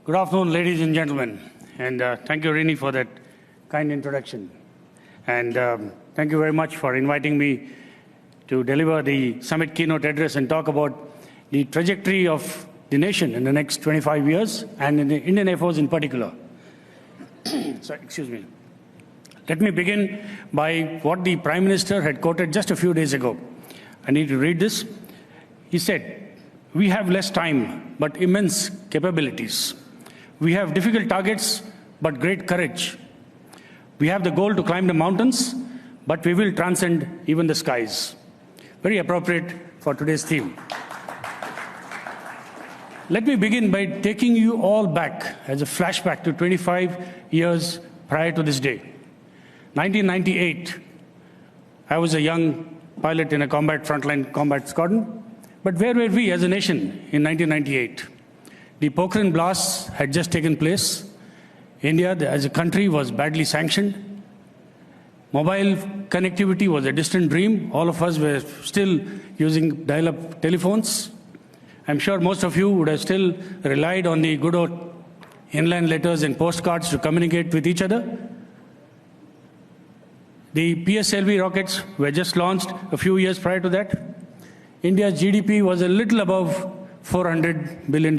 Good afternoon, ladies and gentlemen, and thank you, Rini, for that kind introduction. And thank you very much for inviting me to deliver the summit keynote address and talk about the trajectory of the nation in the next 25 years and in the Indian Air Force in particular. Sorry, excuse me. Let me begin by what the Prime Minister had quoted just a few days ago. I need to read this. He said, "We have less time, but immense capabilities. We have difficult targets, but great courage. We have the goal to climb the mountains, but we will transcend even the skies." Very appropriate for today's theme. Let me begin by taking you all back as a flashback to 25 years prior to this day. 1998, I was a young pilot in a frontline combat squadron. But where were we as a nation in 1998? The Pokhran blasts had just taken place. India, as a country, was badly sanctioned. Mobile connectivity was a distant dream. All of us were still using dial-up telephones. I'm sure most of you would have still relied on the good old inland letters and postcards to communicate with each other. The PSLV rockets were just launched a few years prior to that. India's GDP was a little above $400 billion.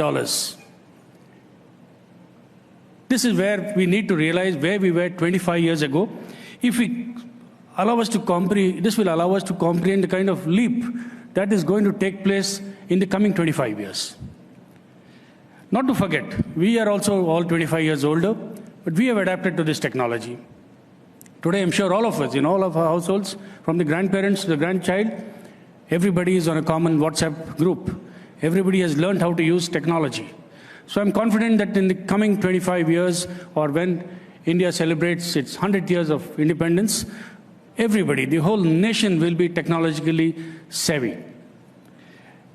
This is where we need to realize where we were 25 years ago. If we allow us to comprehend, this will allow us to comprehend the kind of leap that is going to take place in the coming 25 years. Not to forget, we are also all 25 years older, but we have adapted to this technology. Today, I'm sure all of us, in all of our households, from the grandparents to the grandchild, everybody is on a common WhatsApp group. Everybody has learned how to use technology. So I'm confident that in the coming 25 years, or when India celebrates its 100 years of independence, everybody, the whole nation will be technologically savvy.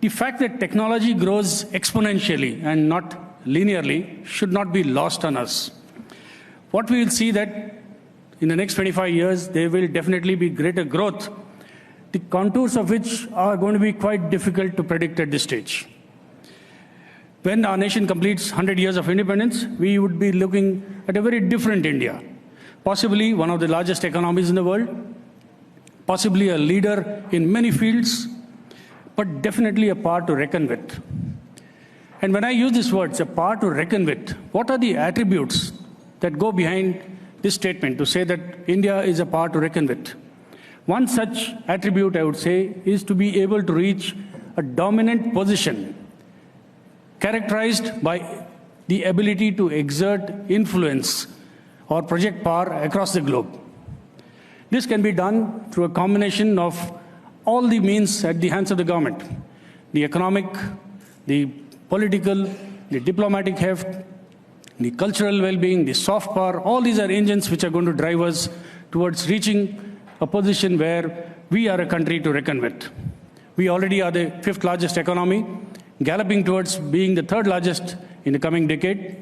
The fact that technology grows exponentially and not linearly should not be lost on us. What we will see that in the next 25 years, there will definitely be greater growth, the contours of which are going to be quite difficult to predict at this stage. When our nation completes 100 years of independence, we would be looking at a very different India, possibly one of the largest economies in the world, possibly a leader in many fields, but definitely a power to reckon with. And when I use these words, a power to reckon with, what are the attributes that go behind this statement to say that India is a power to reckon with? One such attribute, I would say, is to be able to reach a dominant position characterized by the ability to exert influence or project power across the globe. This can be done through a combination of all the means at the hands of the government: the economic, the political, the diplomatic heft, the cultural well-being, the soft power. All these are engines which are going to drive us towards reaching a position where we are a country to reckon with. We already are the 5th largest economy, galloping towards being the 3rd largest in the coming decade.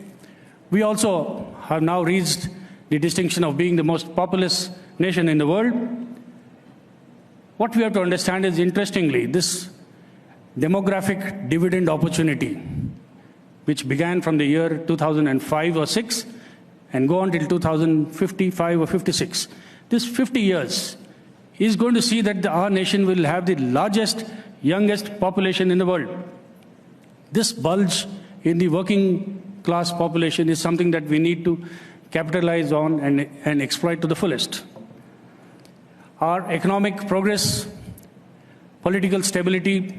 We also have now reached the distinction of being the most populous nation in the world. What we have to understand is, interestingly, this demographic dividend opportunity, which began from the year 2005 or 6 and go on till 2055 or 56. This 50 years is going to see that our nation will have the largest, youngest population in the world. This bulge in the working class population is something that we need to capitalize on and exploit to the fullest. Our economic progress, political stability,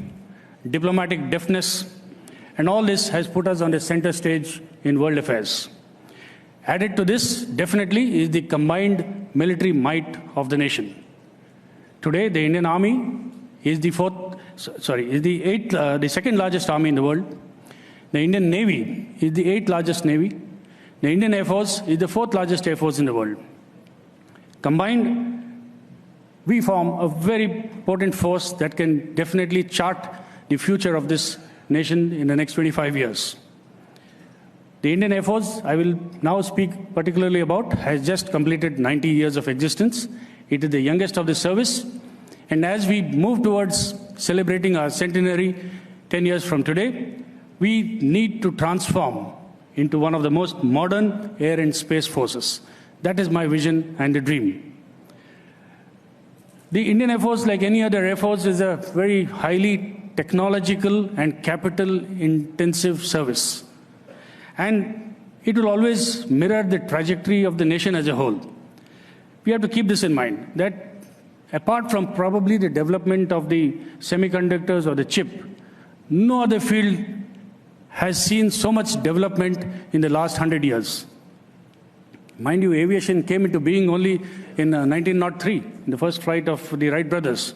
diplomatic deftness, and all this has put us on the center stage in world affairs. Added to this, definitely, is the combined military might of the nation. Today, the Indian Army is the second largest army in the world. The Indian Navy is the 8th largest Navy. The Indian Air Force is the 4th largest Air Force in the world. Combined, we form a very potent force that can definitely chart the future of this nation in the next 25 years. The Indian Air Force, I will now speak particularly about, has just completed 90 years of existence. It is the youngest of the service. And as we move towards celebrating our centenary 10 years from today, we need to transform into one of the most modern air and space forces. That is my vision and the dream. The Indian Air Force, like any other Air Force, is a very highly technological and capital-intensive service. And it will always mirror the trajectory of the nation as a whole. We have to keep this in mind, that apart from probably the development of the semiconductors or the chip, no other field has seen so much development in the last 100 years. Mind you, aviation came into being only in 1903, in the first flight of the Wright brothers.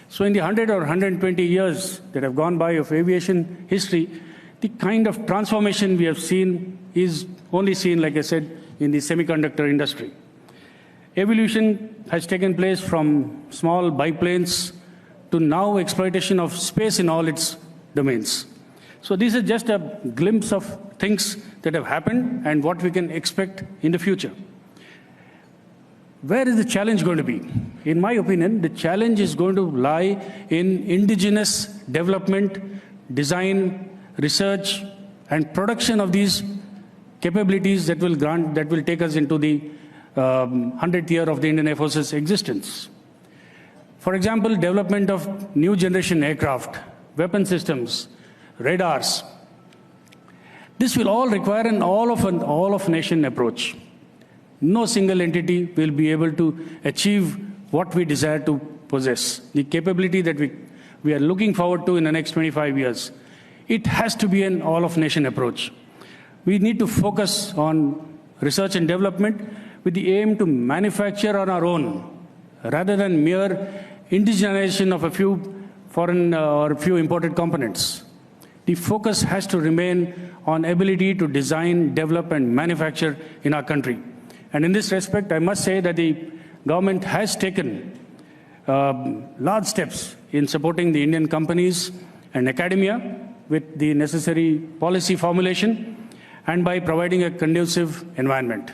So in the 100 or 120 years that have gone by of aviation history, the kind of transformation we have seen is only seen, like I said, in the semiconductor industry. Evolution has taken place from small biplanes to now exploitation of space in all its domains. So this is just a glimpse of things that have happened and what we can expect in the future. Where is the challenge going to be? In my opinion, the challenge is going to lie in indigenous development, design, research, and production of these capabilities that will take us into the 100th year of the Indian Air Force's existence. For example, development of new generation aircraft, weapon systems, radars. This will all require an all-of-nation approach. No single entity will be able to achieve what we desire to possess, the capability that we are looking forward to in the next 25 years. It has to be an all-of-nation approach. We need to focus on research and development with the aim to manufacture on our own, rather than mere indigenization of a few foreign or a few imported components. The focus has to remain on ability to design, develop, and manufacture in our country. And in this respect, I must say that the government has taken large steps in supporting the Indian companies and academia with the necessary policy formulation and by providing a conducive environment.